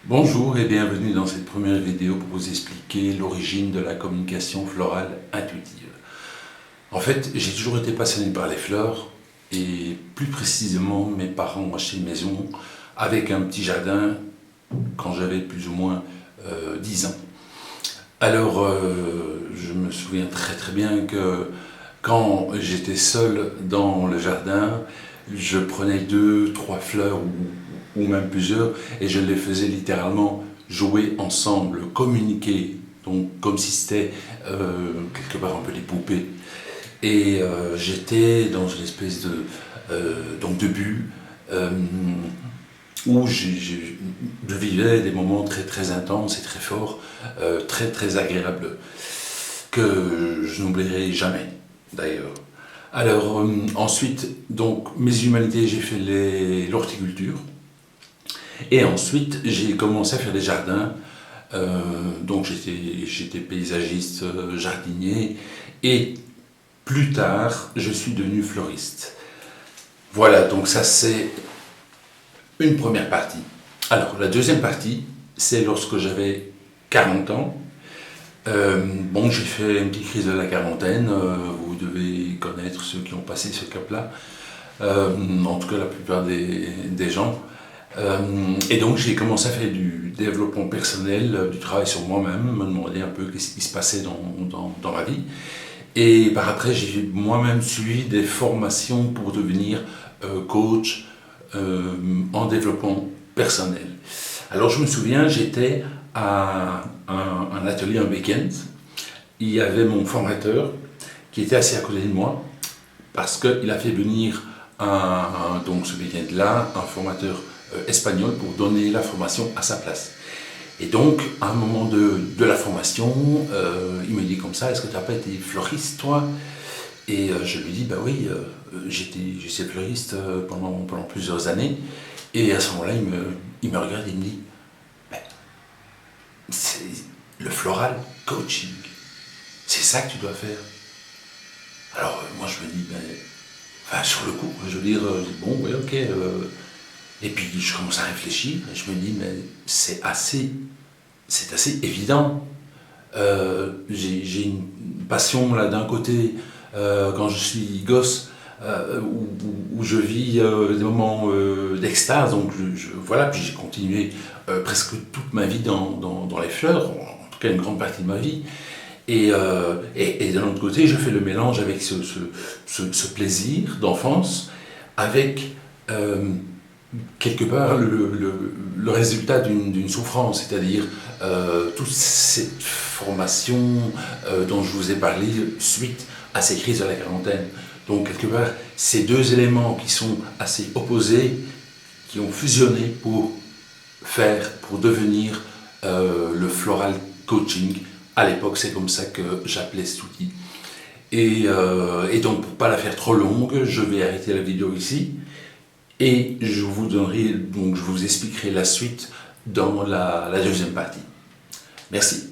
Bonjour et bienvenue dans cette première vidéo pour vous expliquer l'origine de la communication florale intuitive. En fait, j'ai toujours été passionné par les fleurs et plus précisément mes parents ont acheté une maison avec un petit jardin quand j'avais plus ou moins 10 ans. Alors, je me souviens très bien que quand j'étais seul dans le jardin, je prenais 2, 3 fleurs ou même plusieurs et je les faisais littéralement jouer ensemble, communiquer, donc comme si c'était quelque part un peu des poupées. Et j'étais dans une espèce de but où je vivais des moments très intenses et très forts, très agréables, que je n'oublierai jamais d'ailleurs. Alors ensuite, donc mes humanités, j'ai fait l'horticulture et ensuite j'ai commencé à faire des jardins. Donc j'étais paysagiste, jardinier et plus tard je suis devenu fleuriste. Voilà, donc ça c'est une première partie. Alors la deuxième partie, c'est lorsque j'avais 40 ans. Bon, j'ai fait une petite crise de la quarantaine, vous devez connaître ceux qui ont passé ce cap-là, en tout cas la plupart des gens. Et donc j'ai commencé à faire du développement personnel, du travail sur moi-même, me demander un peu qu'est-ce qui se passait dans ma vie. Et par après, j'ai moi-même suivi des formations pour devenir coach en développement personnel. Alors je me souviens, j'étais à un atelier un week-end. Il y avait mon formateur qui était assis à côté de moi parce qu'il a fait venir donc ce week-end-là un formateur espagnol pour donner la formation à sa place. Et donc, à un moment de la formation, il me dit comme ça, est-ce que tu n'as pas été fleuriste, toi? Et je lui dis, bah oui, j'étais fleuriste pendant plusieurs années. Et à ce moment-là, il me regarde et il me dit, ben, c'est le floral coaching. C'est ça que tu dois faire. Alors, moi, je me dis, ben, enfin, sur le coup, je veux dire, bon, oui, ok. Et puis, je commence à réfléchir et je me dis, mais c'est assez évident. J'ai une passion là d'un côté quand je suis gosse où je vis des moments d'extase, donc voilà, puis j'ai continué presque toute ma vie dans les fleurs, en tout cas une grande partie de ma vie. Et d'un autre côté, je fais le mélange avec ce plaisir d'enfance avec quelque part le résultat d'une souffrance, c'est-à-dire toute cette formation dont je vous ai parlé suite à ces crises de la quarantaine. Donc quelque part, ces deux éléments qui sont assez opposés, qui ont fusionné pour devenir le floral coaching. À l'époque, c'est comme ça que j'appelais cet outil. Et donc, pour ne pas la faire trop longue, je vais arrêter la vidéo ici. Et je vous expliquerai la suite dans la deuxième partie. Merci.